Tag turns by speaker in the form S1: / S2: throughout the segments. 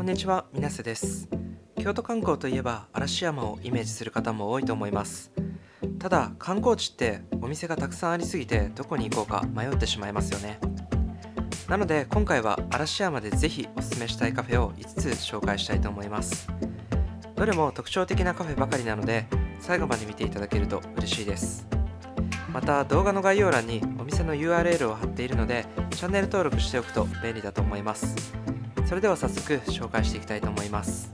S1: にちは、みなせです。京都観光といえば嵐山をイメージする方も多いと思います。ただ観光地ってお店がたくさんありすぎてどこに行こうか迷ってしまいますよね。なので今回は嵐山でぜひおすすめしたいカフェを5つ紹介したいと思います。どれも特徴的なカフェばかりなので最後まで見ていただけると嬉しいです。また動画の概要欄にお店の URL を貼っているのでチャンネル登録しておくと便利だと思います。それでは早速紹介していきたいと思います。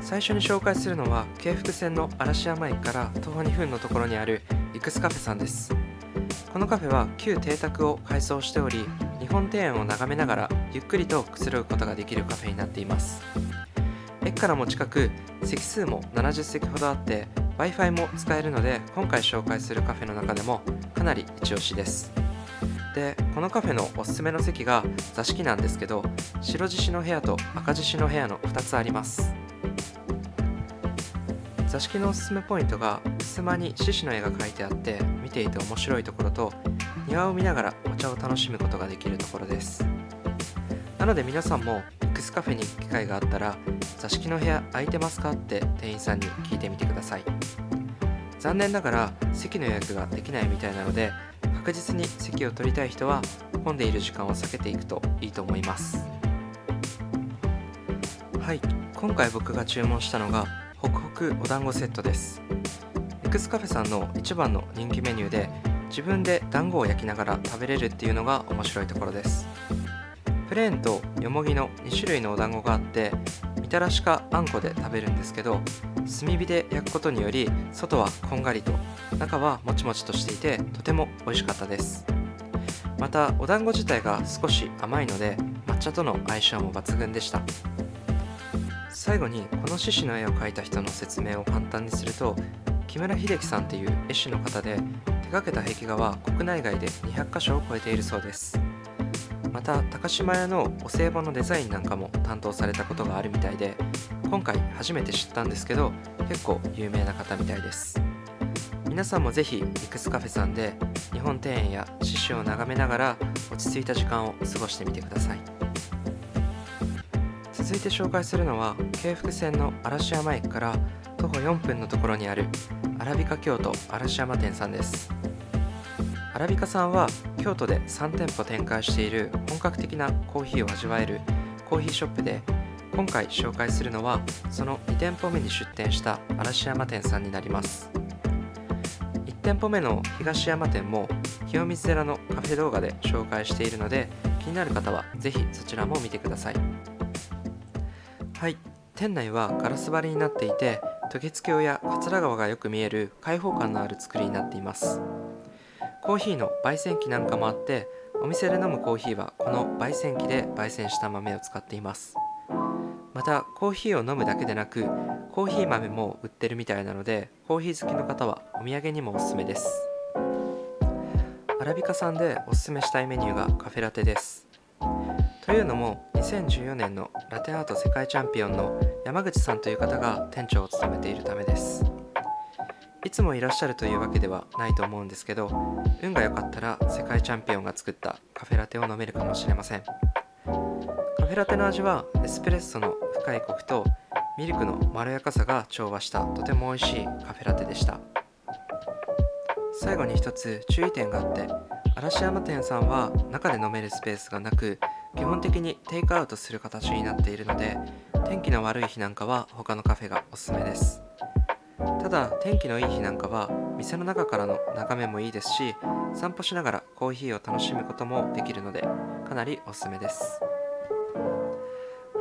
S1: 最初に紹介するのは京福線の嵐山駅から徒歩2分のところにあるイクスカフェさんです。このカフェは旧邸宅を改装しており、日本庭園を眺めながらゆっくりとくつろぐことができるカフェになっています。駅からも近く、席数も70席ほどあって Wi-Fi も使えるので、今回紹介するカフェの中でもかなり一押しです。で、このカフェのおすすめの席が座敷なんですけど、白獅子の部屋と赤獅子の部屋の2つあります。座敷のおすすめポイントが襖に獅子の絵が描いてあって見ていて面白いところと、庭を見ながらお茶を楽しむことができるところです。なので皆さんもイクスカフェに行く機会があったら、座敷の部屋空いてますかって店員さんに聞いてみてください。残念ながら席の予約ができないみたいなので、確実に席を取りたい人は混んでいる時間を避けていくといいと思います。はい、今回僕が注文したのがホクホクお団子セットです。イクスカフェさんの一番の人気メニューで、自分で団子を焼きながら食べれるっていうのが面白いところです。プレーンとよもぎの2種類のお団子があって、みたらしかあんこで食べるんですけど、炭火で焼くことにより外はこんがりと中はもちもちとしていてとても美味しかったです。またお団子自体が少し甘いので抹茶との相性も抜群でした。最後にこの獅子の絵を描いた人の説明を簡単にすると、木村秀樹さんっていう絵師の方で、手掛けた壁画は国内外で200カ所を超えているそうです。また高島屋のお歳暮のデザインなんかも担当されたことがあるみたいで、今回初めて知ったんですけど結構有名な方みたいです。皆さんもぜひイクスカフェさんで日本庭園や獅子を眺めながら落ち着いた時間を過ごしてみてください。続いて紹介するのは京福線の嵐山駅から徒歩4分のところにあるアラビカ京都嵐山店さんです。アラビカさんは京都で3店舗展開している本格的なコーヒーを味わえるコーヒーショップで、今回紹介するのはその2店舗目に出店した嵐山店さんになります。1店舗目の東山店も清水寺のカフェ動画で紹介しているので、気になる方はぜひそちらも見てください。はい、店内はガラス張りになっていて、渡月橋や桂川がよく見える開放感のある作りになっています。コーヒーの焙煎機なんかもあって、お店で飲むコーヒーはこの焙煎機で焙煎した豆を使っています。またコーヒーを飲むだけでなくコーヒー豆も売ってるみたいなので、コーヒー好きの方はお土産にもおすすめです。アラビカさんでおすすめしたいメニューがカフェラテです。というのも2014年のラテアート世界チャンピオンの山口さんという方が店長を務めているためです。いつもいらっしゃるというわけではないと思うんですけど、運が良かったら世界チャンピオンが作ったカフェラテを飲めるかもしれません。カフェラテの味はエスプレッソの深いコクとミルクのまろやかさが調和したとても美味しいカフェラテでした。最後に一つ注意点があって、嵐山店さんは中で飲めるスペースがなく、基本的にテイクアウトする形になっているので、天気の悪い日なんかは他のカフェがおすすめです。ただ天気のいい日なんかは店の中からの眺めもいいですし、散歩しながらコーヒーを楽しむこともできるのでかなりおすすめです。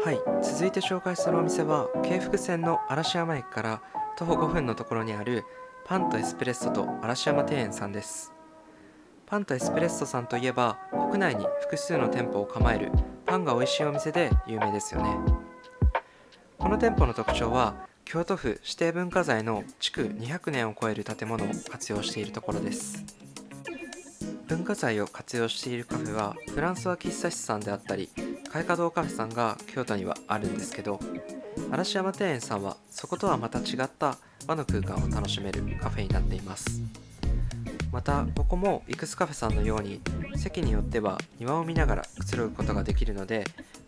S1: はい、続いて紹介するお店は京福線の嵐山駅から徒歩5分のところにあるパンとエスプレッソと嵐山庭園さんです。パンとエスプレッソさんといえば国内に複数の店舗を構えるパンが美味しいお店で有名ですよね。この店舗の特徴は京都府指定文化財の築200年を超える建物を活用しているところです。文化財を活用しているカフェはフランソワ喫茶室さんであったり開花堂カフェさんが京都にはあるんですけど、嵐山庭園さんはそことはまた違った和の空間を楽しめるカフェになっています。またここもイクスカフェさんのように席によっては庭を見ながらくつろぐことができるので、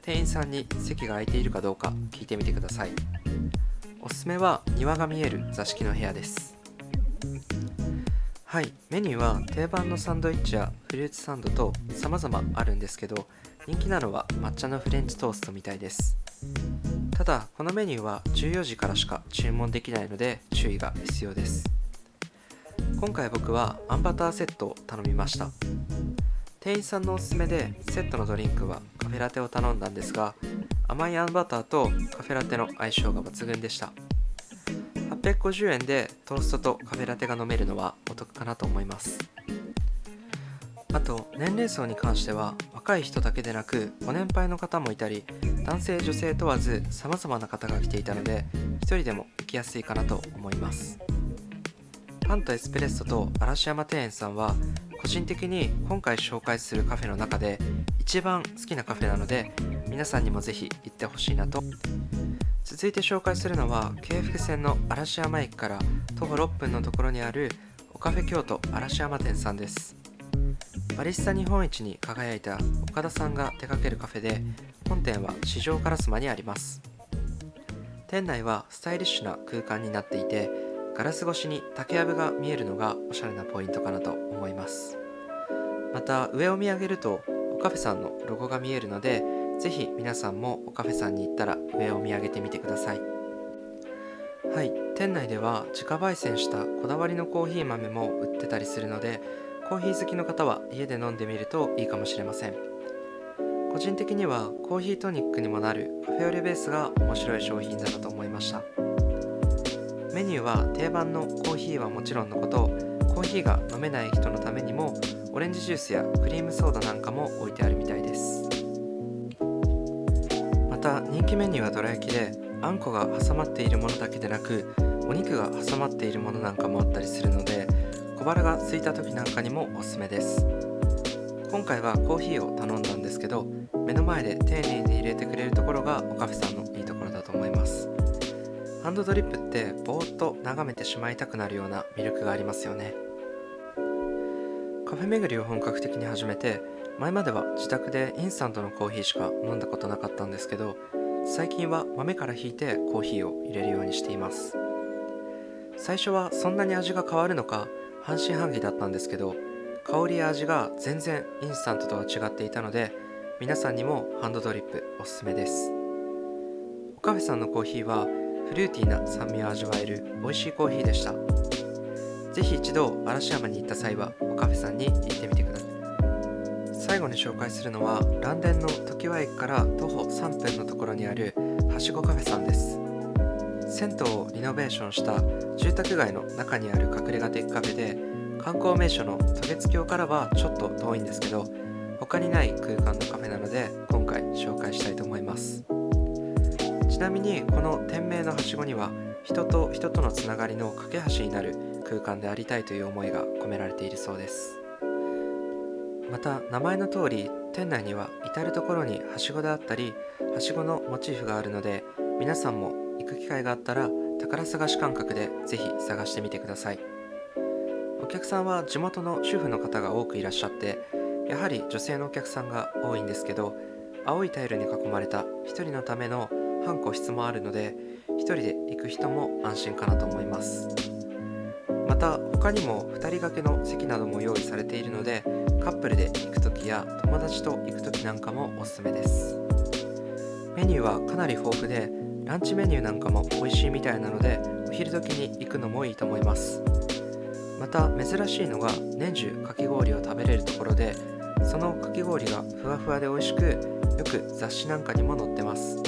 S1: 店員さんに席が空いているかどうか聞いてみてください。おすすめは庭が見える座敷の部屋です。はい、メニューは定番のサンドイッチやフルーツサンドと様々あるんですけど、人気なのは抹茶のフレンチトーストみたいです。ただこのメニューは14時からしか注文できないので注意が必要です。今回僕はあんバターセットを頼みました。店員さんのおすすめでセットのドリンクはカフェラテを頼んだんですが、甘いあんバターとカフェラテの相性が抜群でした。850円でトーストとカフェラテが飲めるのはお得かなと思います。あと年齢層に関しては若い人だけでなくご年配の方もいたり、男性女性問わず様々な方が来ていたので一人でも行きやすいかなと思います。パンとエスプレッソと嵐山庭園さんは個人的に今回紹介するカフェの中で一番好きなカフェなので、皆さんにもぜひ行ってほしいなと。続いて紹介するのは京福線の嵐山駅から徒歩6分のところにあるオカフェ京都嵐山店さんです。バリスタ日本一に輝いた岡田さんが手掛けるカフェで、本店は四条烏丸にあります。店内はスタイリッシュな空間になっていて、ガラス越しに竹やぶが見えるのがおしゃれなポイントかなと思います。また上を見上げるとオカフェさんのロゴが見えるので、ぜひ皆さんもオカフェさんに行ったら上を見上げてみてください。はい、店内では自家焙煎したこだわりのコーヒー豆も売ってたりするので、コーヒー好きの方は家で飲んでみるといいかもしれません。個人的にはコーヒートニックにもなるカフェオレベースが面白い商品だなと思いました。メニューは定番のコーヒーはもちろんのこと、コーヒーが飲めない人のためにもオレンジジュースやクリームソーダなんかも置いてあるみたいです。また人気メニューはどら焼きで、あんこが挟まっているものだけでなくお肉が挟まっているものなんかもあったりするので、小腹が空いた時なんかにもおすすめです。今回はコーヒーを頼んだんですけど、目の前で丁寧に入れてくれるところがオカフェさんのいいところだと思います。ハンドドリップってぼーっと眺めてしまいたくなるような魅力がありますよね。カフェ巡りを本格的に始めて、前までは自宅でインスタントのコーヒーしか飲んだことなかったんですけど、最近は豆からひいてコーヒーを入れるようにしています。最初はそんなに味が変わるのか半信半疑だったんですけど、香りや味が全然インスタントとは違っていたので、皆さんにもハンドドリップおすすめです。オカフェさんのコーヒーはフルーティーな酸味を味わえる美味しいコーヒーでした。ぜひ一度嵐山に行った際はオカフェさんに行ってみてください。最後に紹介するのは嵐電の常盤駅から徒歩3分のところにあるはしごカフェさんです。銭湯をリノベーションした住宅街の中にある隠れ家的カフェで、観光名所の渡月橋からはちょっと遠いんですけど、他にない空間のカフェなので今回紹介したいと思います。ちなみにこの店名のはしごには人と人とのつながりの架け橋になる空間でありたいという思いが込められているそうです。また名前の通り、店内には至る所にはしごであったりはしごのモチーフがあるので、皆さんも行く機会があったら宝探し感覚でぜひ探してみてください。お客さんは地元の主婦の方が多くいらっしゃって、やはり女性のお客さんが多いんですけど、青いタイルに囲まれた一人のための半個室もあるので、一人で行く人も安心かなと思います。また他にも2人掛けの席なども用意されているので、カップルで行く時や友達と行く時なんかもおすすめです。メニューはかなり豊富で、ランチメニューなんかも美味しいみたいなので、お昼時に行くのもいいと思います。また珍しいのが年中かき氷を食べれるところで、そのかき氷がふわふわで美味しく、よく雑誌なんかにも載ってます。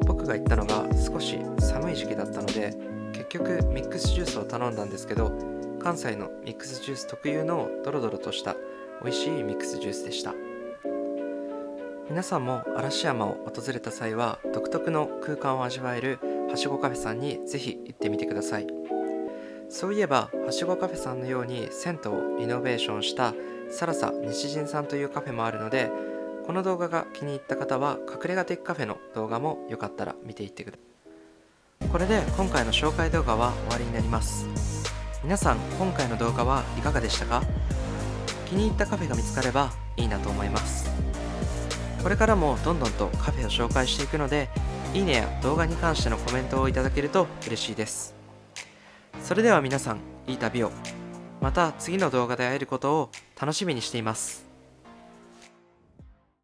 S1: 僕が行ったのが少し寒い時期だったので、結局ミックスジュースを頼んだんですけど、関西のミックスジュース特有のドロドロとした美味しいミックスジュースでした。皆さんも嵐山を訪れた際は独特の空間を味わえるはしごカフェさんにぜひ行ってみてください。そういえばはしごカフェさんのように銭湯をリノベーションしたサラサ西陣さんというカフェもあるので、この動画が気に入った方は隠れ家テックカフェの動画もよかったら見ていってください。これで今回の紹介動画は終わりになります。皆さん今回の動画はいかがでしたか？気に入ったカフェが見つかればいいなと思います。これからもどんどんとカフェを紹介していくので、いいねや動画に関してのコメントをいただけると嬉しいです。それでは皆さん、いい旅を。また次の動画で会えることを楽しみにしています。